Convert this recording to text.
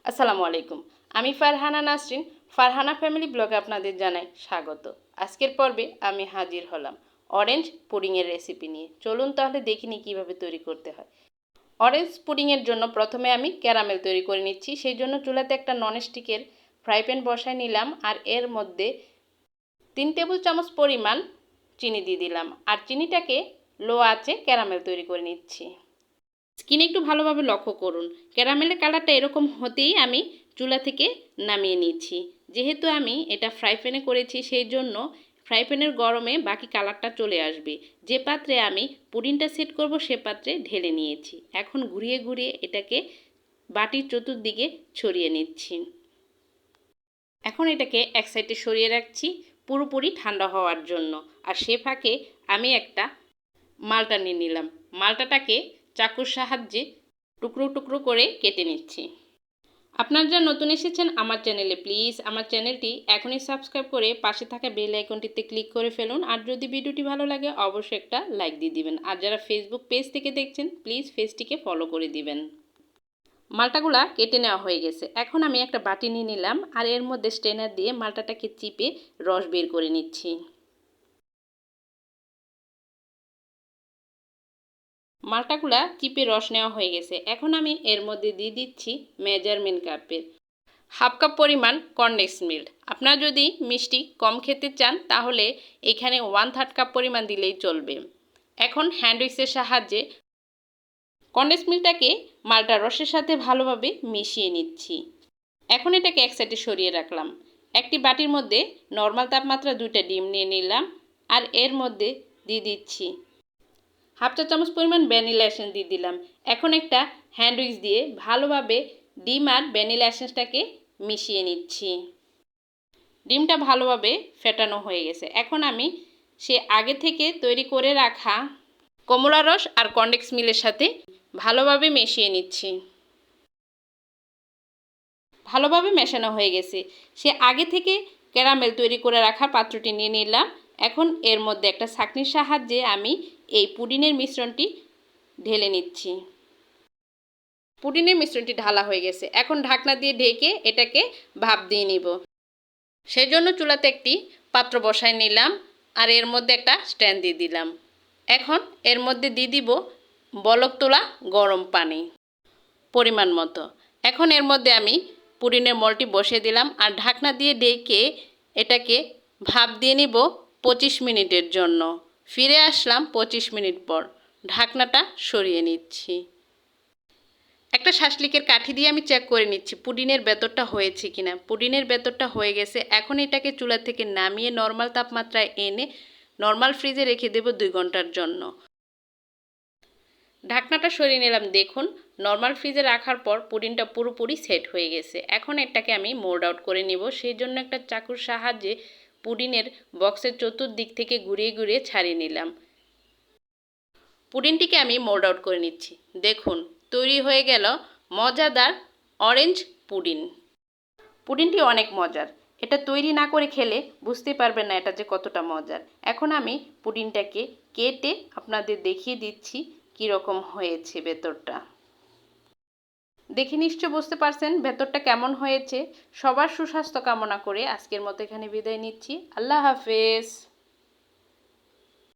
আসসালামু আলাইকুম। আমি ফারহানা নাসরিন, ফারহানা ফ্যামিলি ব্লগে আপনাদের জানাই স্বাগত। আজকের পর্বে আমি হাজির হলাম অরেঞ্জ পুডিংয়ের রেসিপি নিয়ে। চলুন তাহলে দেখে নিই কীভাবে তৈরি করতে হয়। অরেঞ্জ পুডিংয়ের জন্য প্রথমে আমি ক্যারামেল তৈরি করে নিচ্ছি। সেই জন্য চুলাতে একটা ননস্টিকের ফ্রাই প্যান বসায় নিলাম আর এর মধ্যে 3 টেবিল চামচ পরিমাণ চিনি দিয়ে দিলাম। আর চিনিটাকে লো আঁচে ক্যারামেল তৈরি করে নিচ্ছি। স্কিনে একটু ভালোভাবে লক্ষ্য করুন, ক্যারামেলের কালারটা এরকম হতেই আমি চুলা থেকে নামিয়ে নিচ্ছি। যেহেতু আমি এটা ফ্রাই প্যানে করেছি সেই জন্য ফ্রাই প্যানের গরমে বাকি কালারটা চলে আসবে। যে পাত্রে আমি পুডিংটা সেট করব সে পাত্রে ঢেলে নিয়েছি। এখন ঘুরিয়ে ঘুরিয়ে এটাকে বাটির চতুর্দিকে ছড়িয়ে নিচ্ছি। এখন এটাকে এক সাইডে সরিয়ে রাখছি পুরোপুরি ঠান্ডা হওয়ার জন্য। আর সে ফাঁকে আমি একটা মালটা নিয়ে নিলাম। মালটাটাকে চাকুর সাহায্যে টুকরো টুকরো করে কেটে নিচ্ছি। আপনারা যারা নতুন এসেছেন আমার চ্যানেলে, প্লিজ আমার চ্যানেলটি এখনই সাবস্ক্রাইব করে পাশে থাকা বেল আইকনটিতে ক্লিক করে ফেলুন। আর যদি ভিডিওটি ভালো লাগে অবশ্যই একটা লাইক দিয়ে দিবেন। আর যারা ফেসবুক পেজ থেকে দেখছেন প্লিজ পেজটিকে ফলো করে দিবেন। মালটাগুলা কেটে নেওয়া হয়ে গেছে। এখন আমি একটা বাটি নিয়ে নিলাম আর এর মধ্যে স্ট্রেনার দিয়ে মালটাটাকে চিপে রস বের করে নিচ্ছি। মালটাগুলা চিপে রস নেওয়া হয়ে গেছে। এখন আমি এর মধ্যে দিয়ে দিচ্ছি মেজারমেন্ট কাপের হাফ কাপ পরিমাণ কনডেন্স মিল্ক। আপনারা যদি মিষ্টি কম খেতে চান তাহলে এখানে 1/3 কাপ পরিমাণ দিলেই চলবে। এখন হ্যান্ড উইক্সের সাহায্যে কনডেন্স মিল্কটাকে মালটার রসের সাথে ভালোভাবে মিশিয়ে নিচ্ছি। এখন এটাকে এক সাইডে সরিয়ে রাখলাম। একটি বাটির মধ্যে নর্মাল তাপমাত্রা 2টা ডিম নিয়ে নিলাম আর এর মধ্যে দিয়ে দিচ্ছি হাফ চা চামচ পরিমাণ ভ্যানিলা এসেন্স দিয়ে দিলাম। এখন একটা হ্যান্ড উইক্স দিয়ে ভালোভাবে ডিম আর ভ্যানিলা এসেন্সটাকে মিশিয়ে নিচ্ছি। ডিমটা ভালোভাবে ফেটানো হয়ে গেছে। এখন আমি সে আগে থেকে তৈরি করে রাখা কমলা রস আর কনডেন্স মিল্কের সাথে ভালোভাবে মিশিয়ে নিচ্ছি। ভালোভাবে মেশানো হয়ে গেছে। সে আগে থেকে ক্যারামেল তৈরি করে রাখা পাত্রটি নিয়ে নিলাম। এখন এর মধ্যে একটা ছাঁকনির সাহায্যে আমি এই পুডিংয়ের মিশ্রণটি ঢেলে নিচ্ছি। পুডিংয়ের মিশ্রণটি ঢালা হয়ে গেছে। এখন ঢাকনা দিয়ে ঢেকে এটাকে ভাপ দিয়ে নিব। সেই জন্য চুলাতে একটি পাত্র বসায় নিলাম আর এর মধ্যে একটা স্ট্যান্ড দিয়ে দিলাম। এখন এর মধ্যে দিয়ে দিব বলক তোলা গরম পানি পরিমাণ মতো। এখন এর মধ্যে আমি পুডিংয়ের মলটি বসিয়ে দিলাম আর ঢাকনা দিয়ে ঢেকে এটাকে ভাপ দিয়ে নিব 25 মিনিটের জন্য। ফিরে আসলাম 25 মিনিট পর। ঢাকনাটা সরিয়ে নিচ্ছি। একটা শাসলিকের কাঠি দিয়ে আমি চেক করে নিচ্ছি পুডিংয়ের ভেতরটা হয়েছে কিনা। পুডিংয়ের ভেতরটা হয়ে গেছে। এখন এটাকে চুলা থেকে নামিয়ে নর্মাল তাপমাত্রায় এনে নর্মাল ফ্রিজে রেখে দেব 2 ঘন্টার জন্য। ঢাকনাটা সরিয়ে নিলাম। দেখুন নর্মাল ফ্রিজে রাখার পর পুডিংটা পুরোপুরি সেট হয়ে গেছে। এখন এটাকে আমি মোল্ড আউট করে নেব। সেই জন্য একটা চাকুর সাহায্যে পুডিংয়ের বক্সের চতুর্দিক থেকে ঘুরিয়ে ঘুরিয়ে ছাড়িয়ে নিলাম। পুডিংটিকে আমি মোল্ড আউট করে নিচ্ছি। দেখুন তৈরি হয়ে গেল মজাদার অরেঞ্জ পুডিং। পুডিংটি অনেক মজার। এটা তৈরি না করে খেলে বুঝতে পারবেন না এটা যে কতটা মজার। এখন আমি পুডিংটাকে কেটে আপনাদের দেখিয়ে দিচ্ছি কীরকম হয়েছে ভেতরটা। দেখে নিশ্চয় বুঝতে পারছেন ভেতরটা কেমন হয়েছে। সবার সুস্বাস্থ্য কামনা করে আজকের মতো এখানে বিদায় নিচ্ছি। আল্লাহ হাফেজ।